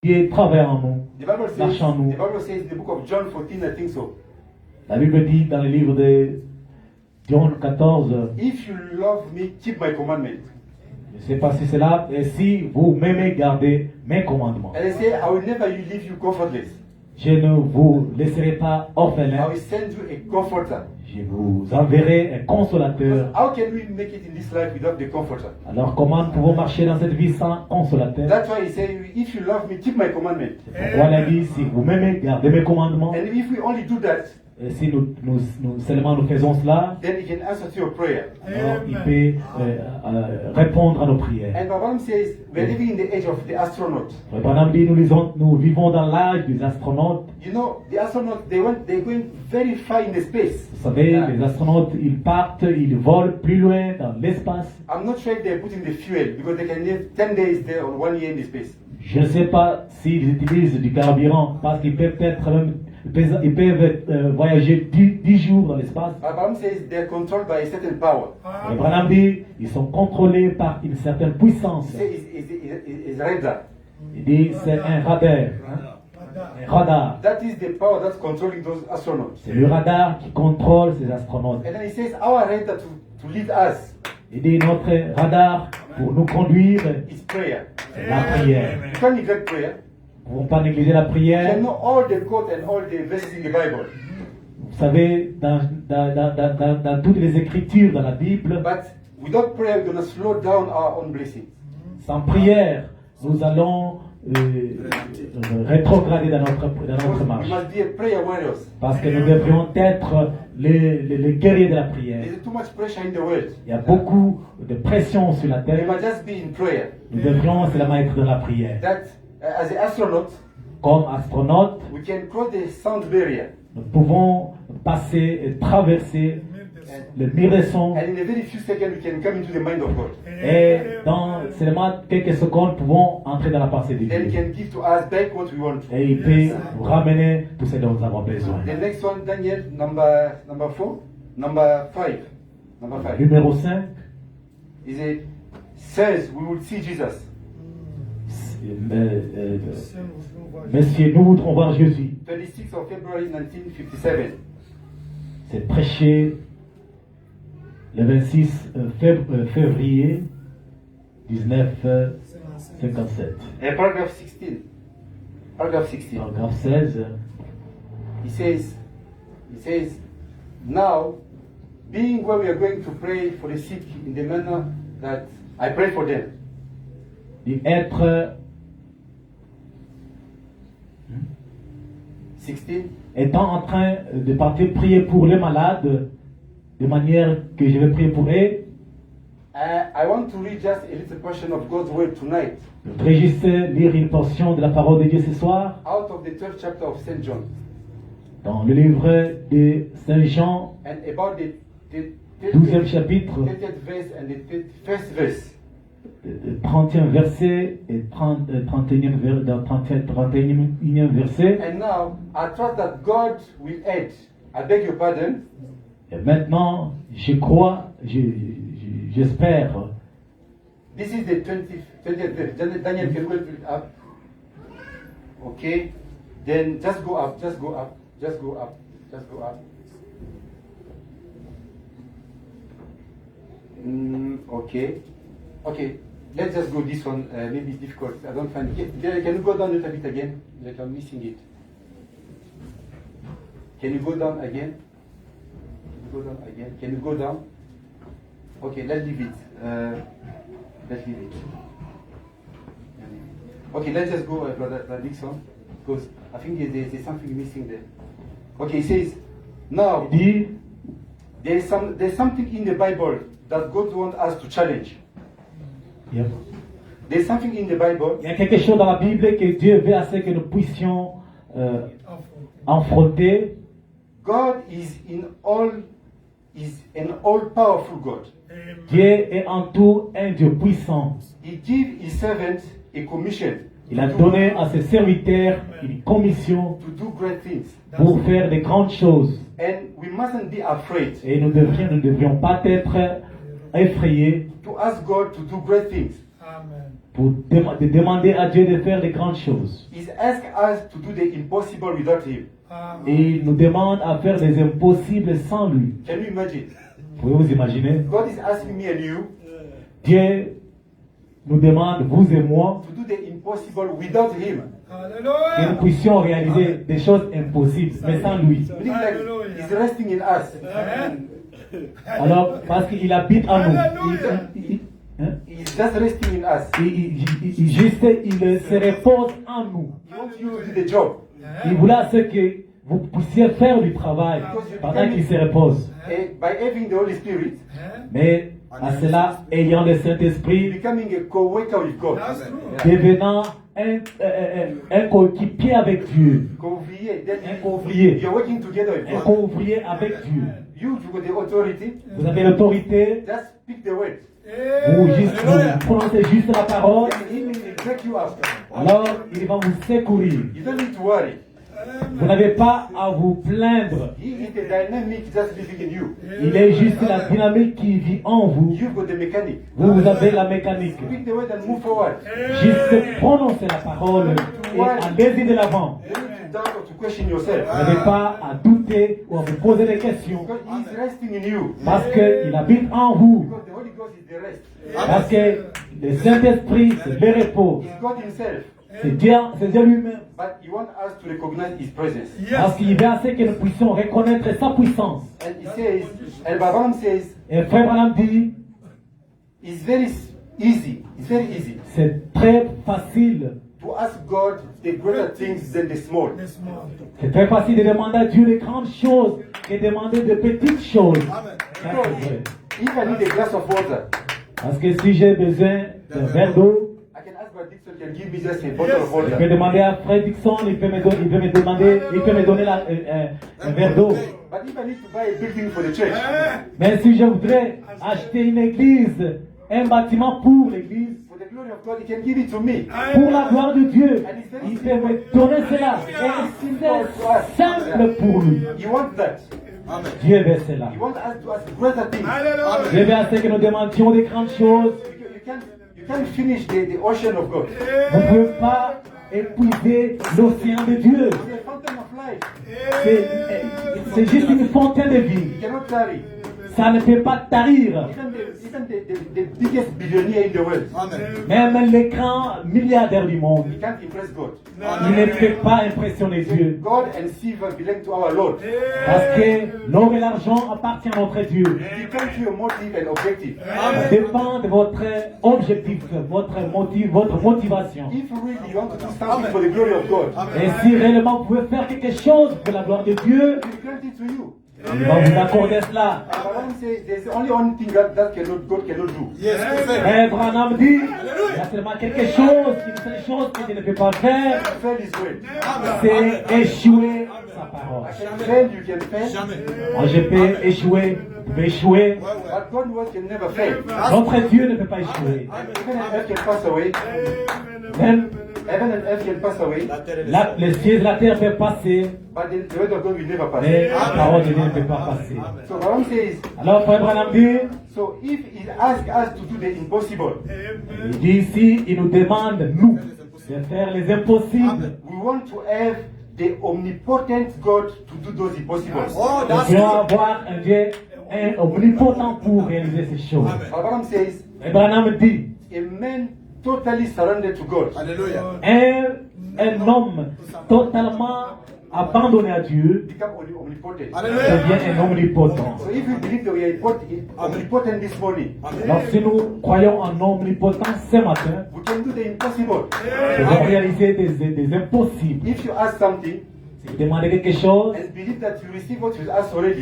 Dieu travaille en nous, The Bible marche en nous. says in the book of John 14, I think so. La Bible dit dans le livre de Jean 14, If you love me, keep my commandment. je ne sais pas si c'est là, et si vous m'aimez, gardez mes commandements. And I say, I will never leave you comfortless. Je ne vous laisserai pas I orphelin, will send you a comforter. je vous enverrai un consolateur. How can we make it in this life without the comforter? Alors comment nous pouvons marcher dans cette vie sans consolateur? That's why he said, if you love me, keep my commandment. Pourquoi il a dit, si vous m'aimez, gardez mes commandements. And if we only do that, Et si seulement nous faisons cela, then he can answer to your prayer. alors il peut répondre à nos prières. And Babam says, we're living in the age of the astronaut. Le Branham dit, nous vivons dans l'âge des astronautes. You know, the astronauts, they're going very far in the space. Vous savez, les astronautes, ils partent, ils volent plus loin dans l'espace. I'm not sure if they're putting the fuel because they can live 10 days there or 1 year in the space. Je ne sais pas s'ils utilisent du carburant, parce qu'ils peuvent être même, ils peuvent voyager 10 jours dans l'espace. Babam says they're controlled by a certain power. Le Branham dit, ils sont contrôlés par une certaine puissance. He says it's radar. Il dit, c'est un radar. Un radar. That is the power that's controlling those astronauts. C'est le radar qui contrôle ces astronautes. And then he says our radar to lead us Il dit, notre radar pour nous conduire, is prayer. c'est la prière. You can't neglect prayer. Nous ne pouvons pas négliger la You prière. can know all the quotes and all the verses in the Bible. Vous savez, dans toutes les écritures dans la Bible, But without prayer, we're going to slow down our own blessings. sans prière, nous allons rétrograder dans notre We marche. must be a prayer warriors. Parce que nous devrions être les guerriers de la prière. There's too much pressure in the world. Il y a beaucoup de pression sur la We terre. must just be in prayer. Nous devrions seulement être dans la prière. That as an astronaut, Comme astronautes, we can cross the sound barrier. nous pouvons passer et traverser le mur de son. And in a very few seconds, we can come into the mind of God. Et dans seulement quelques secondes, nous pouvons entrer dans la pensée de Then He Dieu. can give to us back what we want. Et il peut nous ramener tout ce dont nous avons besoin. The next one, Daniel, number 4, number 5. Number 5. Numéro 5, He says we will see Jesus. Messieurs, nous voudrons voir Jésus. 26th of February 1957. C'est prêché le 26 février 1957. And paragraph 16. Paragraph 16. Paragraphe 16. He says, now, being where we are going to pray for the sick in the manner that I pray for them. Dit être 16. étant en train de partir prier pour les malades de manière que je vais prier pour eux. I want to read just a little portion of God's word tonight Je voudrais juste lire une portion de la parole de Dieu ce soir out of the 12th chapter of St. John dans le livre de Saint Jean, and about the 12e chapitre, 30th verse and the 31st verse. 30e verset et 31e verset. And now, I trust that God will add. I beg your pardon. Et maintenant, je crois, j'espère. This is the 20th verse. Daniel, can we put it up? Okay. Then just go up, just go up, just go up, just go up. Okay. Okay. Let's just go this one. Maybe it's difficult. I don't find it. Can you go down a little bit again? Like I'm missing it. Can you go down again? Go down again. Can you go down? Okay, let's leave it. Let's leave it. Okay, let's just go, Brother Dixon, because I think there's something missing there. Okay, it says, now, Il dit, there's something in the Bible that God wants us to challenge. il There's something in the Bible y a quelque chose dans la Bible que Dieu veut à ce que nous puissions affronter. God is an all-powerful God. Dieu est en tout un Dieu puissant. He gave his servant a commission Il a donné à ses serviteurs une commission to do great things. pour faire de grandes choses. And we mustn't be afraid Et nous ne devrions pas être effrayés to ask God to do great things. pour de demander à Dieu de faire de grandes choses. He's asked us to do the impossible without Him. Et il nous demande à faire des impossibles sans lui. Can you imagine? Pouvez vous imaginer? God is asking me and you Dieu nous demande, vous et moi, to do the impossible without Him. que nous puissions réaliser des choses impossibles, mais sans lui. Meaning like He's resting in us. Alors, parce qu'il habite en nous. Hein? He's just resting in us. Il se repose en nous. He wants you to do the job. Il voulait ce que vous puissiez faire du travail pendant qu'il se repose. And by having the Holy Spirit, Mais à cela, ayant le Saint-Esprit, becoming a co-worker with God. devenant un coéquipier avec Dieu, Co-ouvrier. Then un couvrier, you're working together with un God. couvrier avec Dieu. You got the authority. Vous avez l'autorité, Just speak the word. vous prononcez juste la parole, He will take you up. alors il va vous secourir. You don't need to worry. Vous n'avez pas à vous plaindre. He is the dynamic just living in you. Il est juste la dynamique qui vit en vous. You've got the mechanic. Vous avez la mécanique. Speak the word and move forward. Juste prononcez la parole et allez-y de l'avant. You don't need to doubt or to question yourself. Vous n'avez pas à douter ou à vous poser des questions. Because He's resting in you. Parce qu'il habite en vous. Because the Holy Ghost is the rest. Parce que le Saint-Esprit, c'est le repos. He's God Himself. C'est Dieu lui-même. But He wants us to recognize His presence. Parce qu'il veut assez que nous puissions reconnaître sa puissance. And He says, and Babam says, Et Frère Branham dit, it's very easy. It's very easy c'est très facile. to ask God the greater things than the small. C'est très facile de demander à Dieu de grandes choses que de demander de petites choses. Ça, c'est vrai. If I need a glass of water, Parce que si j'ai besoin d'un verre d'eau, I can ask Brother Dixon can give me just a bottle of je peux water. demander à Fred Dixon, il peut me donner un verre d'eau. But if I need to buy a building for the church, Mais si je voudrais acheter une église, un bâtiment pour l'église, for the glory of God, He can give it to me. pour la gloire de Dieu, il peut me donner cela. Et c'est simple pour lui. He wants that. Dieu veut cela. He wants us to ask greater things. Dieu veut assez que nous demandions de grandes choses. You can't finish the ocean of God. Vous ne pouvez pas épuiser l'océan de Dieu. It's a fountain of life. C'est juste une fontaine de vie. You cannot tarry. Ça ne peut pas tarir. Even the biggest billionaire in the world, Même les grands milliardaires du monde, he can't impress God. il ne peut pas impressionner Dieu. God and silver belong to our Lord. Parce que l'or et l'argent appartiennent à notre Dieu. It depends to your motive and objective. Ça dépend de votre objectif, votre motivation. If really you want to do something for the glory of God, Et si réellement vous pouvez faire quelque chose pour la gloire de Dieu, He will grant it to you. il va vous accorder cela. Abraham says there's only one thing that God cannot do. Frère Branham dit, il y a seulement quelque chose, une seule chose que Dieu ne peut pas faire, Fail His way. c'est échouer sa parole. Fail, you can fail. Moi je peux échouer, vous pouvez échouer. But God word can never fail. Notre Dieu ne peut pas échouer. Heaven and earth can pass away. Même Heaven and earth can pass away. les cieux et la terre peuvent passer, But the word of God will never pass. mais la parole de Dieu ne peut pas passer. So Abraham says, Alors Frère Branham dit, so if He asks us to do the impossible, il dit ici, il nous demande, nous, de faire les impossibles. we want to have the omnipotent God to do those impossibles. Nous voulons avoir un Dieu omnipotent pour réaliser ces choses. Abraham says, Et Branham dit, a man totally surrendered to God. un homme totalement abandonné à Dieu Become omnipotent. devient un omnipotent. So if we believe that we are omnipotent this morning, Alors si nous croyons en omnipotent ce matin, we can do the impossible. nous devons réaliser des impossibles. If you ask something Si vous demandez quelque chose and believe that you receive what you asked already,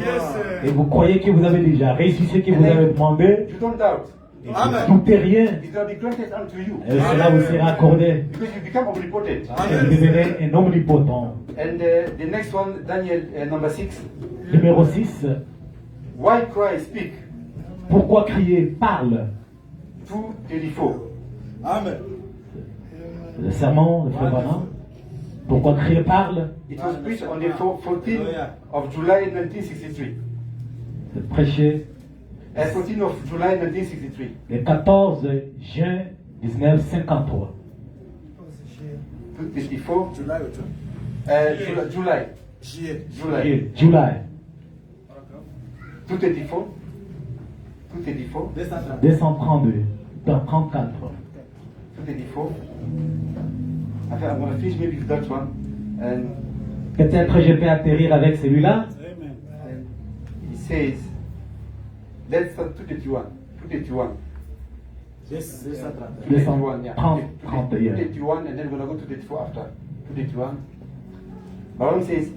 et vous croyez que vous avez déjà réussi ce que vous avez demandé, you don't doubt. et vous ne doutez rien, It will be granted unto you et cela vous sera accordé. because you become omnipotent. Et vous devenez un omnipotent. And the next one, Daniel number 6. Numéro 6. Why cry, speak? Pourquoi crier? Parle. 2:34. Le sermon de Frère Branham. Pourquoi crier? Parle. It was preached on the 14th of July 1963. C'est prêché 14th of July 1963. le 14 juin 1953. 224. July ou June? July. Juillet. July. July. 224. 224. 232. Dans 34. 224. I think I'm going to finish maybe with that one. And Peut-être je vais atterrir avec celui-là. he says, let's start 231. 231. 231, yeah. 31. 231, and then we're going to go to 234 after. 231. Balaam says,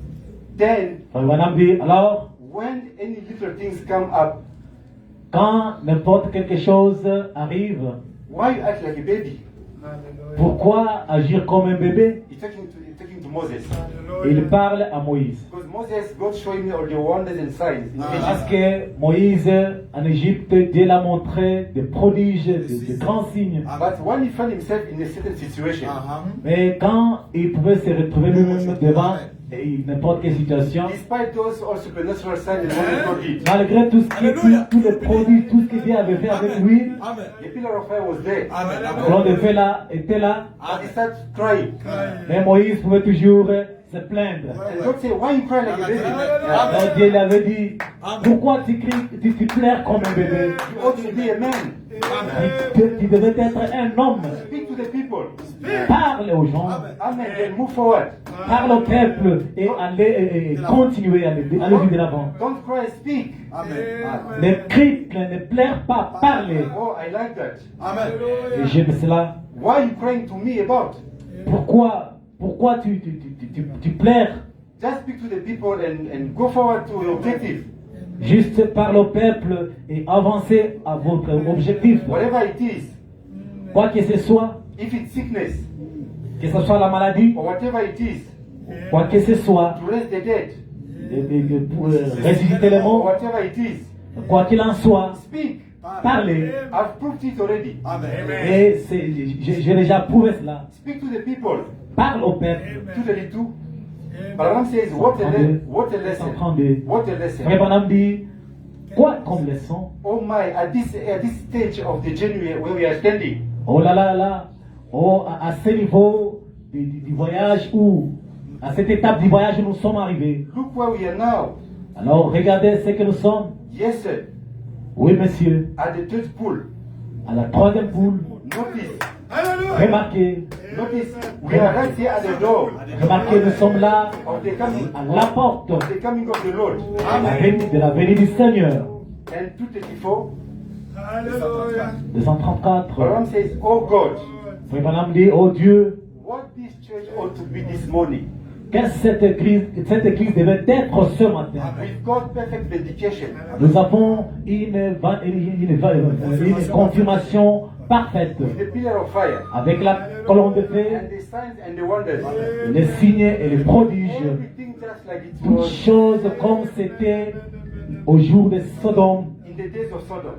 then Frère Branham dit, alors, when any little things come up, quand n'importe quelque chose arrive, why you act like a baby? pourquoi agir comme un bébé? He's talking to Moses. Il parle à Moïse. Because Moses, God showing me all the wonders and signs in Parce Egypt. que Moïse, en Égypte, Dieu l'a montré des prodiges, des grands signes. But when he found himself in a certain situation, Mais quand il pouvait se retrouver lui-même devant n'importe quelle situation, despite those all supernatural signs and wonders God did, malgré tout ce tous les prodiges, tout ce que Dieu avait fait avec lui, Amen. the pillar of fire was there. Amen. l'homme de feu là était là, But he started crying. mais Moïse pouvait toujours se plaindre. And God said, why you cry like a baby? Alors Dieu lui avait dit, pourquoi tu cries, tu pleures comme un bébé? You ought to be a man. Tu devais être un homme. Speak to the people. Parle aux gens, Amen. Then move forward. parle au peuple et allez continuer à aller de l'avant. Don't cry, speak. Amen. Ne crie, ne pleure pas, parlez. Oh, I like that. Amen. Et j'aime cela. Why are you crying to me about? Pourquoi tu pleures? Just speak to the people and go forward to your objective. Juste parle au peuple et avancez à votre objectif. Whatever it is, Quoi que ce soit, if it's sickness que ce soit la maladie, or whatever it is, quoi que ce soit, to raise the dead pour ressusciter les or morts, whatever it is, quoi qu'il en soit, speak. parlez. I've proved it already. Amen. Et j'ai déjà prouvé cela. Speak to the people. Parle au peuple. 232. Balaam says, what a lesson. 132. What a Frère lesson. Branham dit, quoi comme leçon? Oh my, at this stage of the journey where we are standing, Oh là là là, oh à ce niveau du voyage où, à cette étape du voyage où nous sommes arrivés. look where we are now. Alors regardez ce que nous sommes. Yes, sir. Oui monsieur, At the third pool. à la troisième poule. Notice, Remarquez, we are right here at the door remarquez, nous sommes là of the coming, à la porte of the coming of the Lord. de la venue du Seigneur. And 234, 234. Balaam says, oh God, Frère Branham dit, oh Dieu, what this church ought to be this morning. qu'est-ce que cette église devait être ce matin. We've got perfect vindication. Nous avons une confirmation parfaite The pillar of fire. avec la colonne de feu, And the signs and the wonders. les signes et les prodiges. Everything just like it Toutes was choses comme c'était au jour de Sodome. in the days of Sodom.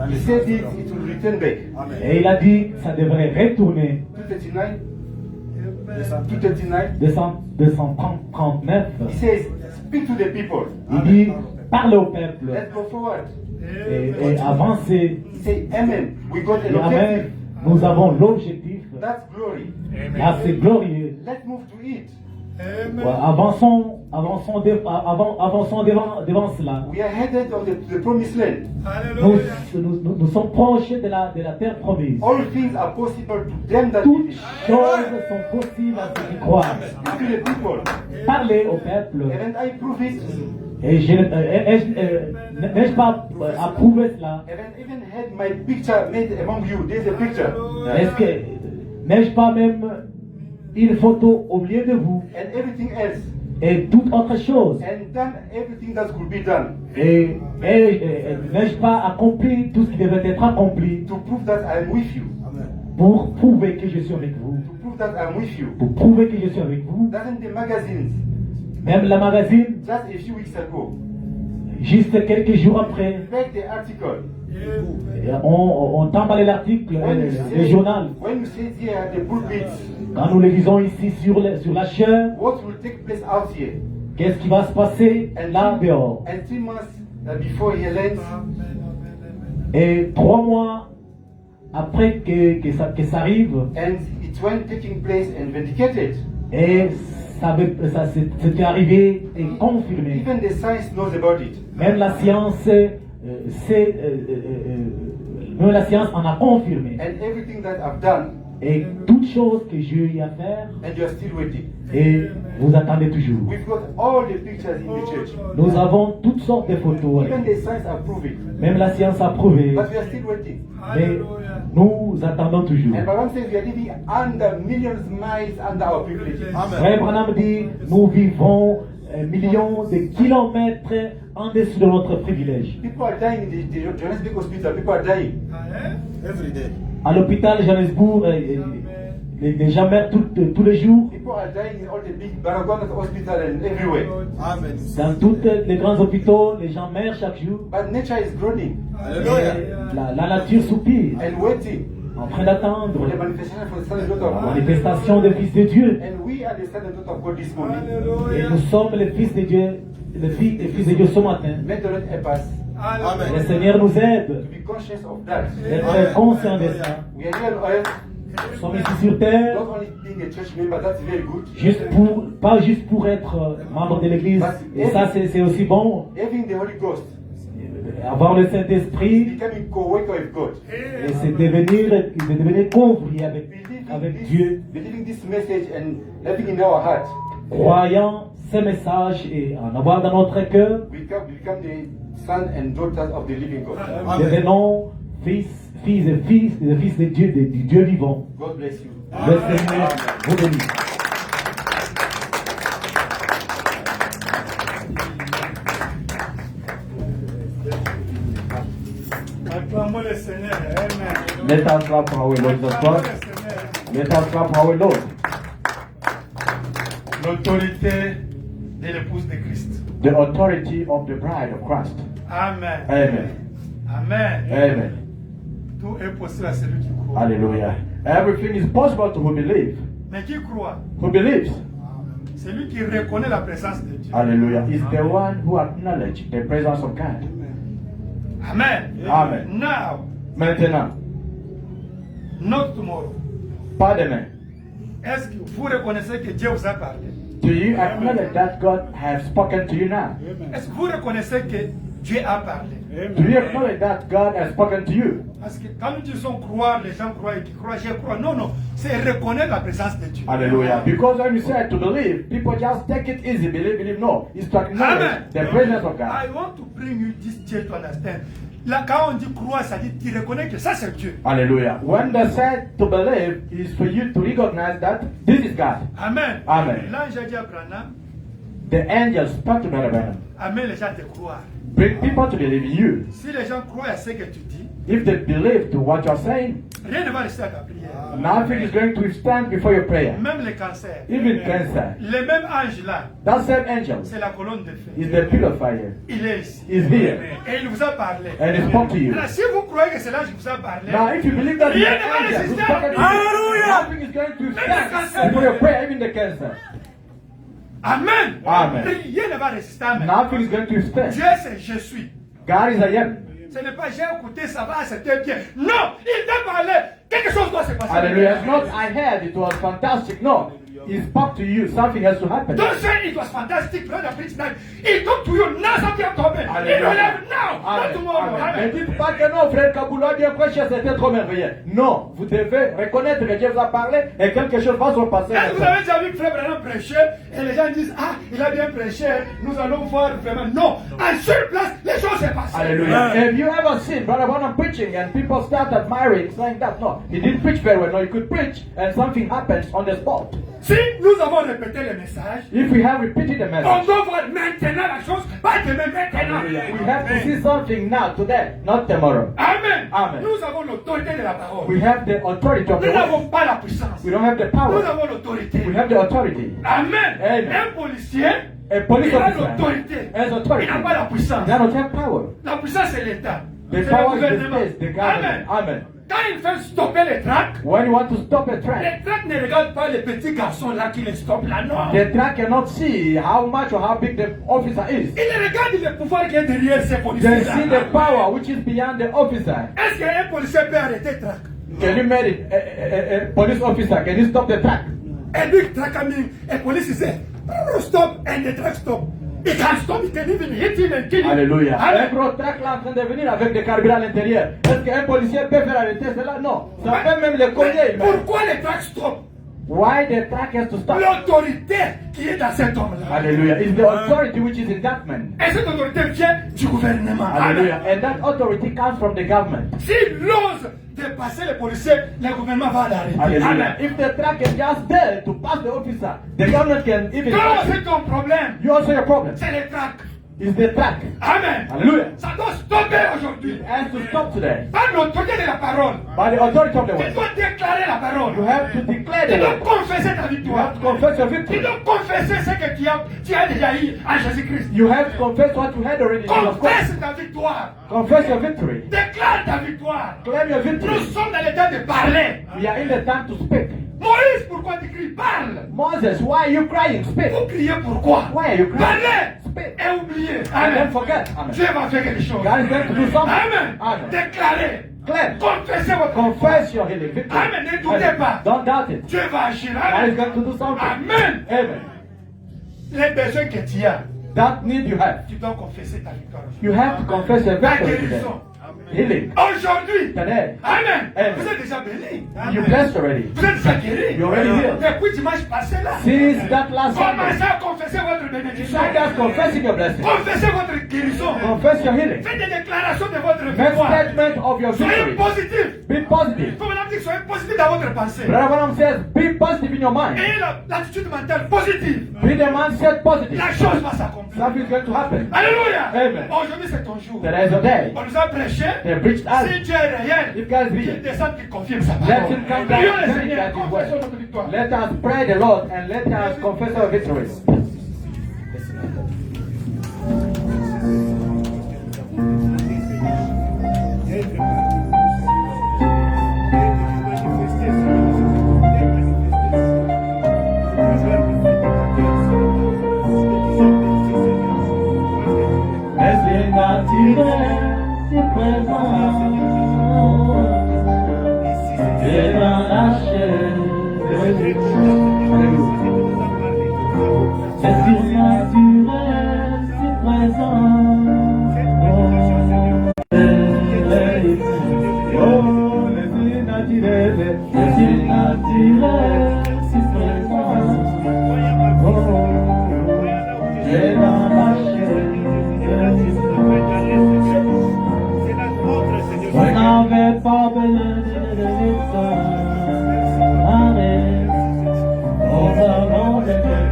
He said it will return back. Et il a dit ça devrait retourner. 239. 239. 239. He says, speak to the people. Il dit parle au peuple Let's go forward. et avancer. He said, Amen. We got an Et Amen, objective. nous avons l'objectif. That's glory. Là, c'est glorieux. Let's move to it. Ouais, avançons devant cela. We are headed on the promised land. Nous sommes proches de la terre promise. All things are possible to them that Toutes believe. choses sont possibles à ceux qui croient. Speak to the people. Parlez au peuple. Haven't I proved it? Et n'ai-je pas approuvé cela? Haven't even had my picture made among you. There's a picture. Est-ce que n'ai-je pas même une photo au milieu de vous And everything else. et toute autre chose? And done everything that could be done. Et n'ai-je pas accompli tout ce qui devait être accompli To prove that I am with you. pour prouver que je suis avec vous? To prove that I am with you. Pour prouver que je suis avec vous? Doesn't the magazines, Même la magazine, just a few weeks ago, juste quelques jours après, read the article. on emballait l'article, le journal. When you sit here at the pulpit, Quand nous le lisons ici sur la chair, what will take place out here? qu'est-ce qui va se passer là dehors? And 3 months before he lands, Et 3 mois après que ça arrive, and it went taking place and vindicated. et c'était arrivé et confirmé. Even the science knows about it. Même la science, même la science en a confirmé. And everything that I've done, Et toute chose que j'ai eu à faire, and you're still waiting. et vous attendez toujours. We've got all the pictures in the church. Nous avons toutes sortes de photos. Even the science have proved it. Même la science a prouvé. But we are still waiting. Mais nous attendons toujours. And Balaam says we are living under millions of miles under our privileges. Frère Branham dit, nous vivons millions de kilomètres en dessous de notre privilège. People are dying in the Johannesburg hospital. People are dying. Every day. À l'hôpital Johannesburg, les gens meurent tous les jours. People are dying in all the big Baragwanath hospital and everywhere. Amen. Dans tous les grands hôpitaux, les gens meurent chaque jour. But nature is groaning Hallelujah. La nature soupire and waiting en train d'attendre for the manifestation for the Son and Daughter la of God. manifestation des fils de Dieu. And we are the Son and Daughter of God this morning. Et nous sommes les fils de Dieu, les filles et fils de Dieu ce matin. May the Lord help us Le Amen. Seigneur nous to aide be conscious of that. d'être conscients de ça. We are here on earth, Nous sommes ici sur terre, not only being a church member, that's very good. pas juste pour être membre de l'église, et ça c'est aussi bon, Having the Holy Ghost, avoir le Saint-Esprit, becoming co-worker with God. et c'est devenir convié avec Dieu, Believing this message and having in our heart, croyant ces messages et en avoir dans notre cœur, we become the sons and daughters of the living God. devenons filles et fils de Dieu, du Dieu vivant. God bless you. Le Seigneur vous bénisse. Acclamons le Seigneur. Amen. Let us clap for our Lord Jesus Acclamons Christ. le Seigneur. Let us clap for our Lord. L'autorité de l'épouse de Christ. The authority of the bride of Christ. Amen. Amen. Amen. Amen. Tout est possible à celui qui croit. Hallelujah. Everything is possible to who believe. Mais qui croit? Who believes? C'est lui qui reconnaît la présence de Dieu. Hallelujah. Is the one who acknowledges the presence of God. Amen. Amen. Now, Maintenant, not tomorrow. pas demain. Est-ce que vous reconnaissez que Dieu vous a parlé? Do you acknowledge that God has spoken to you now? Est-ce que vous reconnaissez que Dieu a parlé? Do you acknowledge that God has spoken to you? Parce que quand nous disons croire, les gens croient et qui croient, je crois. Non, non. C'est reconnaître la présence de Dieu. Hallelujah. Because when you say to believe, people just take it easy. Believe, believe. No. It's to acknowledge Amen. the presence of I God. want to bring you this chair to understand. Là, quand on dit croire, ça dit tu reconnais que ça c'est Dieu. Hallelujah. When they said to believe is for you to recognize that this is God. Amen. Amen. L'ange a dit à Branham, The angels spoke to Brother Branham. amène les gens à te croire. Bring people to believe in you. Si les gens croient à ce que tu dis, If they believe to what you're saying, rien ne va rester à ta prière. nothing is going to stand before your prayer. Même les cancers. Even cancer. Le même ange là, That same angel c'est la colonne de feu. is the pillar of fire. Il est ici. Is here. Et il vous a parlé. And he spoke to you. Là, si vous croyez que c'est l'ange qui vous a parlé, Now, if you believe that rien the ne va angel who résister. spoke to you, Alléluia. nothing is going to stand before your prayer, even the cancer. Amen. Amen. Rien ne va résister. Amen. Nothing is going to stand. Dieu c'est je suis. God is I am. Ce n'est pas j'ai écouté, ça va, c'était bien. Non, il t'a parlé. Quelque chose doit se passer. Hallelujah. It's not I heard it was fantastic. No. He spoke to you. Something has to happen. Don't say it was fantastic, brother, preach now. He talked to you, now something has happened. Hallelujah. In your life now, not Amen. tomorrow. Amen. Ne Amen. dites pas que non, frère Kabula a bien prêché, c'était trop merveilleux. Non, vous devez reconnaître que Dieu vous a parlé et quelque chose va se passer. Est-ce que vous avez déjà vu Frère Branham prêcher et les gens disent, ah, il a bien prêché, nous allons voir vraiment. Non, à sur place, les choses se passent. Hallelujah. Have you ever seen Brother Branham preaching and people start admiring, saying that no, he didn't preach very well. No, he could preach and something happens on the spot. Si nous avons répété le message, If we have repeated the on message, doit voir maintenant la chose, pas demain, maintenant. we have to see something now, today, not tomorrow. Amen. Amen. Nous avons l'autorité de la parole. We have the authority of the Nous word. n'avons pas la puissance. We don't have the Nous power. avons l'autorité. We have the authority. Amen. Amen. Un policier, A police il a officer l'autorité. has authority. Il n'a pas la puissance. They don't have power. La puissance, c'est l'État. The C'est power le is the gouvernement. state, the government. Amen. Amen. Quand il fait stopper les tracts, When you want to stop a train, les tracts ne regardent pas les petits garçons là qui les stoppent là, non. the train cannot see how much or how big the officer is. Il regarde le pouvoir qui est derrière ces policiers They see the là. power which is beyond the officer. Est-ce qu'un policier peut arrêter tract? Can you make it? A police officer, can you stop the truck? A big truck coming, a police is there. Stop, and the truck stop. He can't stop, he can even hit him and kill him. Alléluia. Un Amen. gros truck là en train de venir avec des carburants à l'intérieur. Est-ce qu'un policier peut faire arrêter cela? Non. Ça peut même le cogner. Mais pourquoi les trucks stop? Why the truck has to stop? L'autorité qui est dans cet homme-là. Hallelujah. It's the authority which is in that man. Et cette autorité vient du gouvernement. Hallelujah. And that authority comes from the government. S'il ose dépasser les policiers, le gouvernement va l'arrêter. Hallelujah. Amen. If the truck is just there to pass the officer, the government can even. Toi, c'est ton problème. You also your problem. C'est les trucks. It's the truck. Amen. Hallelujah. Ça doit stopper aujourd'hui. It has to stop today. Par l'autorité de la parole. By the authority of the Tu word. dois déclarer la parole. You have to declare Tu the dois word. confesser ta You victoire. have to confess your Tu victory. dois confesser ce que tu as déjà eu en Jésus-Christ. You have to confess what you had already in Jesus Christ. Confesse ta victoire. Confess your victory. Déclare ta victoire. Claim your Nous victory. sommes dans le temps de parler. We are in the time to speak. Moïse, pourquoi tu cries? Parle. Moses, why are you crying? Speak. Vous criez pourquoi? Why are you crying? Parlez Speak. et oubliez. And then Amen. forget. Amen. Dieu va faire quelque chose. God is going to do something. Amen. Amen. Déclarez. Claim. Confessez votre Confess your healing victory. Amen. Ne doutez pas. Don't doubt it. Dieu va agir. God is Amen. going to do something. Amen. Amen. Les besoins que tu as, That need you have. tu dois confesser ta victoire. You have to confess your La victory today. guérison. Healing. Aujourd'hui. Today. Amen. Amen. Vous êtes déjà béni. You blessed already. Vous êtes déjà guéri. You're already healed. Depuis dimanche passé là. Since that last Commencez Sunday, à confesser votre bénédiction. you just confessing your blessing. Confessez votre guérison. Confess your healing. Faites des déclarations de votre Make victoire. statement of your Soyez victory. positif. Be positive. Il faut maintenant dire soyez positif dans votre pensée. Brother Branham says, be positive in your mind. Et l'attitude mentale positive. Be the mindset positive. La chose va s'accomplir. Something's going to happen. Alléluia. Amen. Aujourd'hui c'est ton jour. Today is a day. On nous a prêché. They preached us. Si Dieu est réel, If God is qu'il real, descende, qu'il confirme sa let parole. him come down Prions le and Seigneur. that is Confessons well. notre victoire. Let us pray the Lord and let us confess our victories. Laissez naturel, c'est présent. C'est dans la chair. C'est surnaturel, c'est présent. Oh, le surnaturel, c'est présent. Oh, c'est dans la chair. On n'avait pas besoin de victoire. Amen. Nous avons le cœur.